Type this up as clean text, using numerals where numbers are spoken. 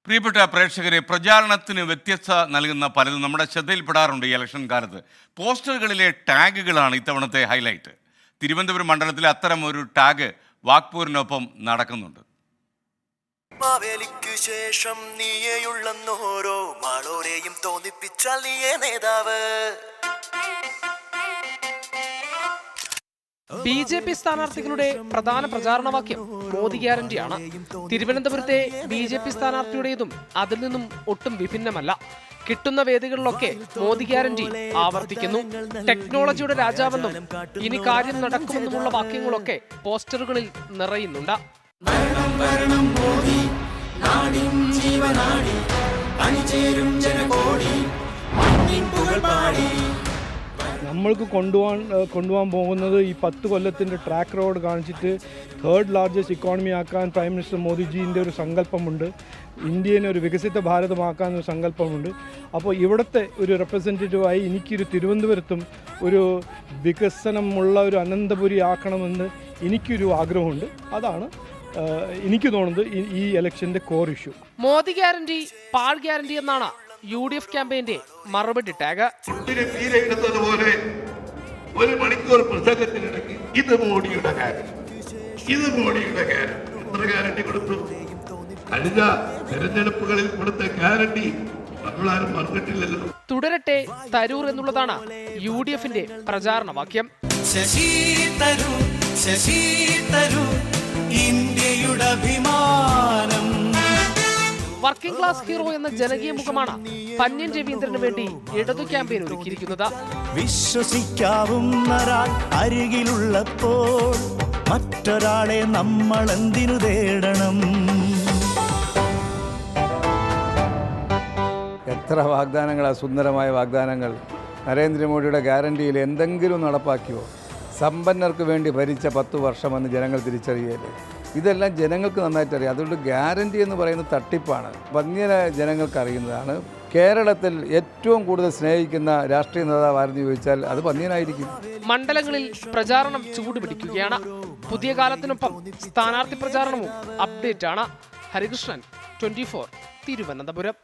പ്രിയപ്പെട്ട പ്രേക്ഷകരെ, പ്രചാരണത്തിന് വ്യത്യസ്ത നൽകുന്ന പലതും നമ്മുടെ ശ്രദ്ധയിൽപ്പെടാറുണ്ട് ഈ ഇലക്ഷൻ കാലത്ത്. പോസ്റ്ററുകളിലെ ടാഗുകളാണ് ഇത്തവണത്തെ ഹൈലൈറ്റ്. തിരുവനന്തപുരം മണ്ഡലത്തിൽ അത്തരം ഒരു ടാഗ് വാക്പൂരിനൊപ്പം നടക്കുന്നുണ്ട്. മാവേലിക്കു ശേഷം നീയുള്ളോരോ മാളോരെയും തോന്നിപ്പിച്ചാൽ നീയേ നേതാവ്. BJP സ്ഥാനാർത്ഥികളുടെ പ്രധാന പ്രചാരണ വാക്യം മോദി ഗ്യാരണ്ടിയാണ്. തിരുവനന്തപുരത്തെ BJP സ്ഥാനാർത്ഥിയുടേതും അതിൽ നിന്നും ഒട്ടും വിഭിന്നമല്ല. കിട്ടുന്ന വേദികളിലൊക്കെ മോദി ഗ്യാരണ്ടി ആവർത്തിക്കുന്നു. ടെക്നോളജിയുടെ രാജാവെന്നും ഇനി കാര്യം നടക്കുമെന്നുമുള്ള വാക്യങ്ങളൊക്കെ പോസ്റ്ററുകളിൽ നിറയുന്നുണ്ട്. നമ്മൾക്ക് കൊണ്ടുപോകാൻ പോകുന്നത് ഈ 10 കൊല്ലത്തിൻ്റെ ട്രാക്ക് റോഡ് കാണിച്ചിട്ട് 3rd ലാർജസ്റ്റ് ഇക്കോണമി ആക്കാൻ പ്രൈം മിനിസ്റ്റർ മോദിജീൻ്റെ ഒരു സങ്കല്പമുണ്ട്. ഇന്ത്യനെ ഒരു വികസിത ഭാരതമാക്കാൻ ഒരു സങ്കല്പമുണ്ട്. അപ്പോൾ ഇവിടുത്തെ ഒരു റെപ്രസെൻറ്റേറ്റീവായി എനിക്കൊരു തിരുവനന്തപുരത്തും ഒരു വികസനമുള്ള ഒരു അനന്തപുരി ആക്കണമെന്ന് എനിക്കൊരു ആഗ്രഹമുണ്ട്. അതാണ് എനിക്ക് തോന്നുന്നത് ഈ ഇലക്ഷൻ്റെ കോർ ഇഷ്യൂ. മോദി ഗ്യാരണ്ടി, പാൾ ഗ്യാരണ്ടി എന്നാണ് UDF ക്യാമ്പയിന്റെ മറുപടി ടാഗ്. പോലെ ഒരു മണിക്കൂർ പ്രസംഗത്തിനിടയ്ക്ക് ഇത് മോഡിയുടെ കാര്യം, ഇത് മോഡിയുടെ കാര്യം, എത്ര ഗ്യാരണ്ടി കൊടുത്തു? കഴിഞ്ഞ തെരഞ്ഞെടുപ്പുകളിൽ കൊടുത്ത ഗ്യാരണ്ടി നമ്മളാരും മറന്നിട്ടില്ലല്ലോ. തുടരട്ടെ തരൂർ എന്നുള്ളതാണ് UDFന്റെ പ്രചാരണ വാക്യം. ശശി തരൂർ, ശശി തരൂർ, ഇന്ത്യയുടെ അഭിമാനം. വർക്കിംഗ് ക്ലാസ് ഹീറോ എന്ന ജനകീയ മുഖമാണ് പന്ന്യൻ രവീന്ദ്രന് വേണ്ടി ഇടതു ക്യാമ്പയിൻ ഒരുക്കിയിരിക്കുന്നത്. വിശ്വസിക്കാവുന്നൊരാൾ അരികിലുള്ളപ്പോൾ മറ്റൊരാളെ നമ്മൾ എന്തിനു തേടണം? എത്ര വാഗ്ദാനങ്ങളാ, സുന്ദരമായ വാഗ്ദാനങ്ങൾ. നരേന്ദ്രമോദിയുടെ ഗ്യാരണ്ടിയിൽ എന്തെങ്കിലും നടപ്പാക്കിയോ? സമ്പന്നർക്ക് വേണ്ടി ഭരിച്ച 10 വർഷമെന്ന് ജനങ്ങൾ തിരിച്ചറിയല്ലേ? ഇതെല്ലാം ജനങ്ങൾക്ക് നന്നായിട്ട് അറിയാം. അതുകൊണ്ട് ഗ്യാരണ്ടി എന്ന് പറയുന്നത് തട്ടിപ്പാണ്. പന്ന്യനെ ജനങ്ങൾക്ക് അറിയുന്നതാണ്. കേരളത്തിൽ ഏറ്റവും കൂടുതൽ സ്നേഹിക്കുന്ന രാഷ്ട്രീയ നേതാവ് ആരെന്ന് ചോദിച്ചാൽ അത് പന്ന്യനായിരിക്കും. മണ്ഡലങ്ങളിൽ പ്രചാരണം ചൂടുപിടിക്കുകയാണ്. പുതിയ കാലത്തിനൊപ്പം സ്ഥാനാർത്ഥി പ്രചാരണവും അപ്ഡേറ്റ് ആണ്. ഹരികൃഷ്ണൻ, 24, തിരുവനന്തപുരം.